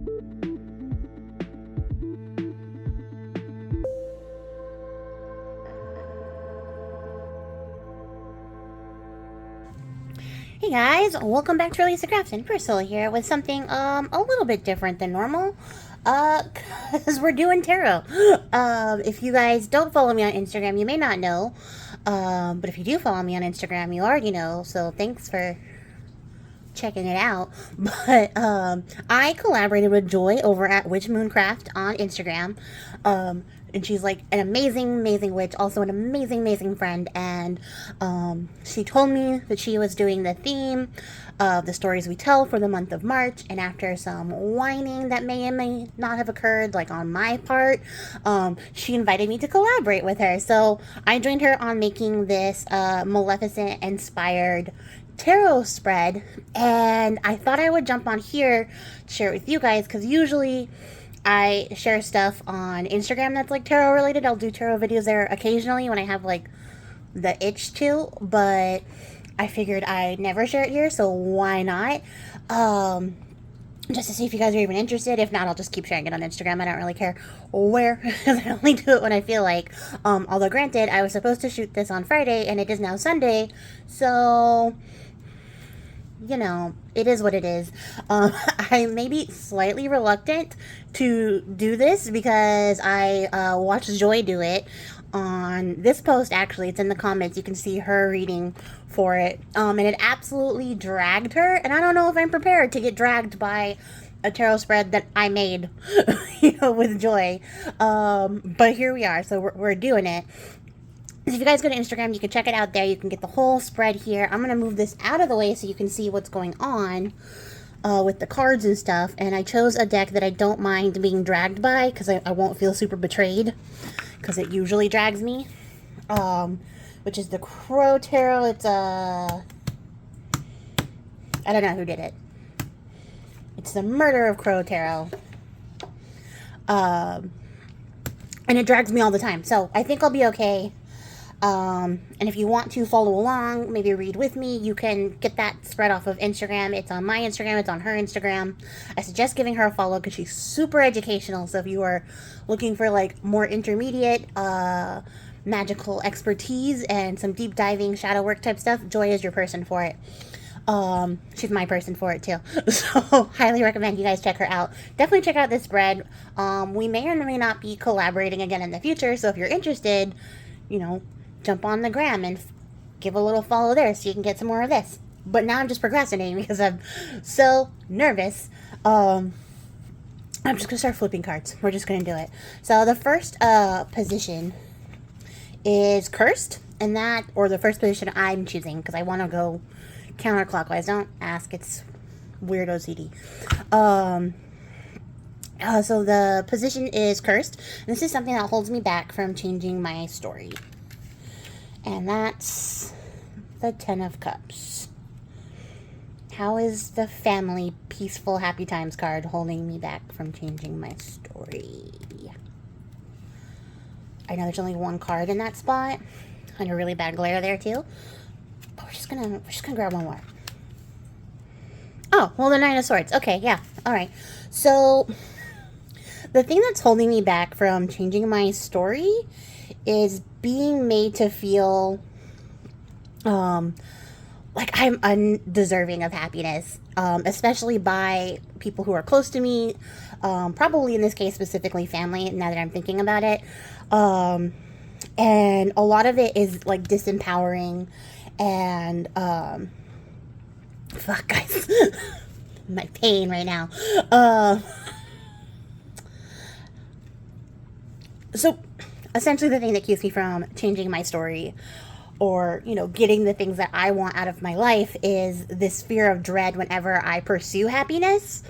Hey guys, welcome back to Release the Craftin. Priscilla here with something a little bit different than normal. Cause we're doing tarot. If you guys don't follow me on Instagram, you may not know. But if you do follow me on Instagram, you already know. So thanks for checking it out. But I collaborated with Joy over at Witch Mooncraft on Instagram. And she's like an amazing witch, also an amazing friend. And she told me that she was doing the theme of the stories we tell for the month of March. And after some whining that may and may not have occurred, like on my part, she invited me to collaborate with her. So I joined her on making this Maleficent inspired tarot spread, and I thought I would jump on here to share it with you guys, because usually I share stuff on Instagram that's like tarot related. I'll do tarot videos there occasionally when I have like the itch to, but I figured I'd never share it here, so why not? Just to see if you guys are even interested. If not, I'll just keep sharing it on Instagram. I don't really care where, because I only do it when I feel like. Although granted, I was supposed to shoot this on Friday, and it is now Sunday, so you know, it is what it is. I may be slightly reluctant to do this because I watched Joy do it on this post. Actually, it's in the comments. You can see her reading for it. And it absolutely dragged her. And I don't know if I'm prepared to get dragged by a tarot spread that I made, with Joy. But here we are. So we're doing it. If you guys go to Instagram, you can check it out there. You can get the whole spread here. I'm going to move this out of the way so you can see what's going on with the cards and stuff. And I chose a deck that I don't mind being dragged by, because I won't feel super betrayed, because it usually drags me. Which is the Crow Tarot. It's I don't know who did it. It's the Murder of Crow Tarot. And it drags me all the time. So I think I'll be okay. And if you want to follow along, maybe read with me, you can get that spread off of Instagram. It's on my Instagram. It's on her Instagram. I suggest giving her a follow because she's super educational. So if you are looking for like more intermediate, magical expertise and some deep diving shadow work type stuff, Joy is your person for it. She's my person for it too. So highly recommend you guys check her out. Definitely check out this spread. We may or may not be collaborating again in the future. So if you're interested, jump on the gram and give a little follow there so you can get some more of this. But now I'm just procrastinating because I'm so nervous. I'm just gonna start flipping cards. We're just gonna do it. So the first position is Cursed, and or the first position I'm choosing because I want to go counterclockwise. Don't ask, it's weird OCD. So the position is Cursed, and this is something that holds me back from changing my story. And that's the Ten of Cups. How is the family, peaceful, happy times card holding me back from changing my story? I know there's only one card in that spot, and a really bad glare there too. But we're just gonna grab one more. Oh, well, the Nine of Swords. Okay, yeah, all right. So the thing that's holding me back from changing my story is being made to feel like I'm undeserving of happiness, especially by people who are close to me, probably in this case specifically family, now that I'm thinking about it. And a lot of it is like disempowering and fuck, guys. My pain right now. So essentially the thing that keeps me from changing my story or, getting the things that I want out of my life is this fear of dread whenever I pursue happiness.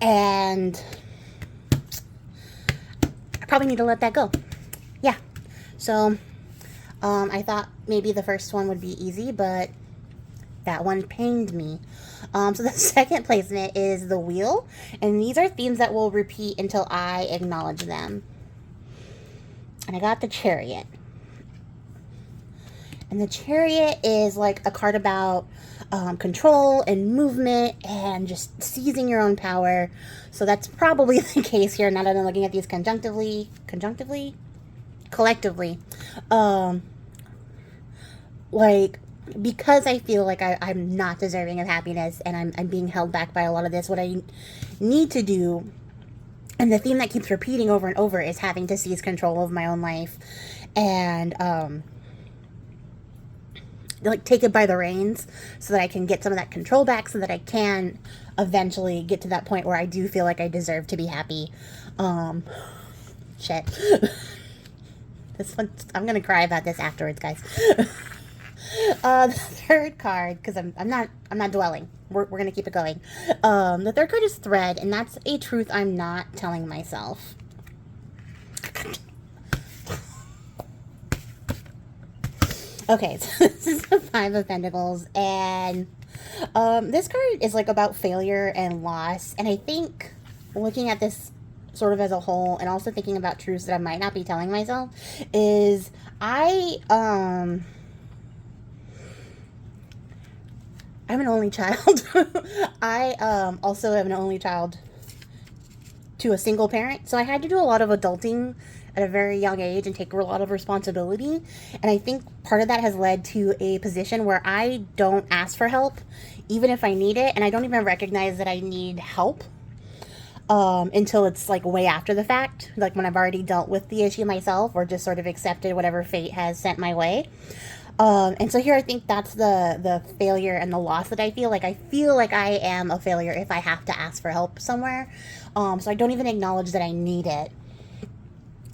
And I probably need to let that go. Yeah. So I thought maybe the first one would be easy, but that one pained me. So the second placement is the Wheel, and these are themes that will repeat until I acknowledge them. And I got the Chariot. And the Chariot is like a card about control and movement and just seizing your own power. So that's probably the case here. Now that I'm looking at these collectively. Like, because I feel like I'm not deserving of happiness and I'm being held back by a lot of this, what I need to do, and the theme that keeps repeating over and over, is having to seize control of my own life and like take it by the reins so that I can get some of that control back, so that I can eventually get to that point where I do feel like I deserve to be happy. Shit. This one, I'm gonna cry about this afterwards, guys. The third card, because I'm not dwelling. We're gonna keep it going. The third card is Thread, and that's a truth I'm not telling myself. Okay, so this is the Five of Pentacles, and this card is like about failure and loss. And I think looking at this sort of as a whole, and also thinking about truths that I might not be telling myself, is I'm an only child. I also am an only child to a single parent, so I had to do a lot of adulting at a very young age and take a lot of responsibility. And I think part of that has led to a position where I don't ask for help, even if I need it, and I don't even recognize that I need help until it's like way after the fact, like when I've already dealt with the issue myself or just sort of accepted whatever fate has sent my way. And so here I think that's the failure and the loss that I feel like. I feel like I am a failure if I have to ask for help somewhere. So I don't even acknowledge that I need it.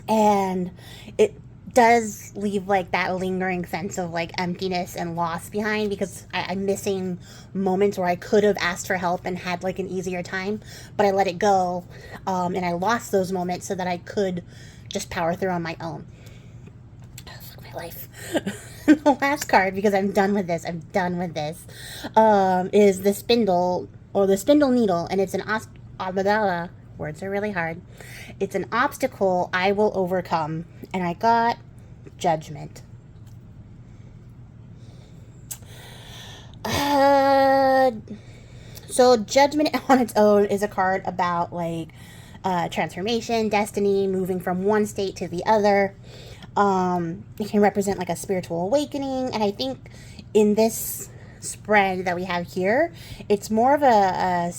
And it does leave like that lingering sense of like emptiness and loss behind, because I'm missing moments where I could have asked for help and had like an easier time, but I let it go. And I lost those moments so that I could just power through on my own. Oh, fuck my life. The last card, because I'm done with this, is the Spindle, or the Spindle Needle, and it's an words are really hard. It's an obstacle I will overcome, and I got Judgment. So Judgment on its own is a card about like transformation, destiny, moving from one state to the other. It can represent like a spiritual awakening, and I think in this spread that we have here, it's more of a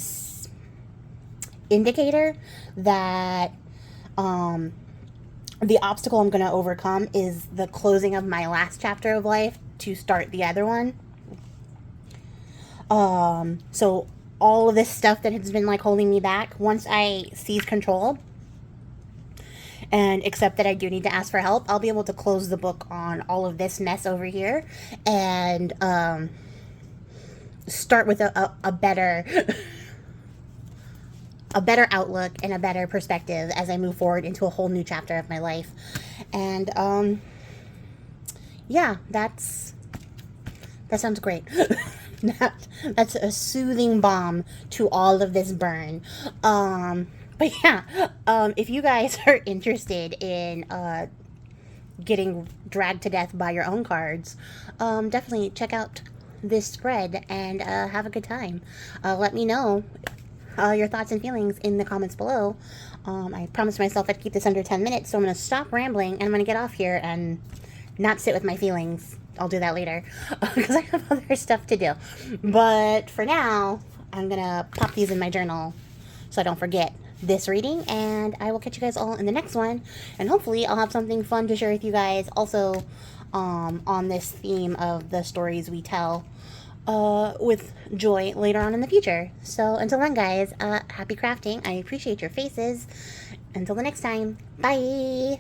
indicator that the obstacle I'm going to overcome is the closing of my last chapter of life to start the other one. So all of this stuff that has been like holding me back, once I seize control and accept that I do need to ask for help, I'll be able to close the book on all of this mess over here and start with a better outlook and a better perspective as I move forward into a whole new chapter of my life. And yeah, that sounds great. That's a soothing balm to all of this burn. But yeah, if you guys are interested in getting dragged to death by your own cards, definitely check out this spread and have a good time. Let me know your thoughts and feelings in the comments below. I promised myself I'd keep this under 10 minutes, so I'm going to stop rambling and I'm going to get off here and not sit with my feelings. I'll do that later because I have other stuff to do. But for now, I'm going to pop these in my journal so I don't forget this reading, and I will catch you guys all in the next one, and hopefully I'll have something fun to share with you guys also on this theme of the stories we tell with joy later on in the future. So until then, guys, happy crafting. I appreciate your faces. Until the next time, bye.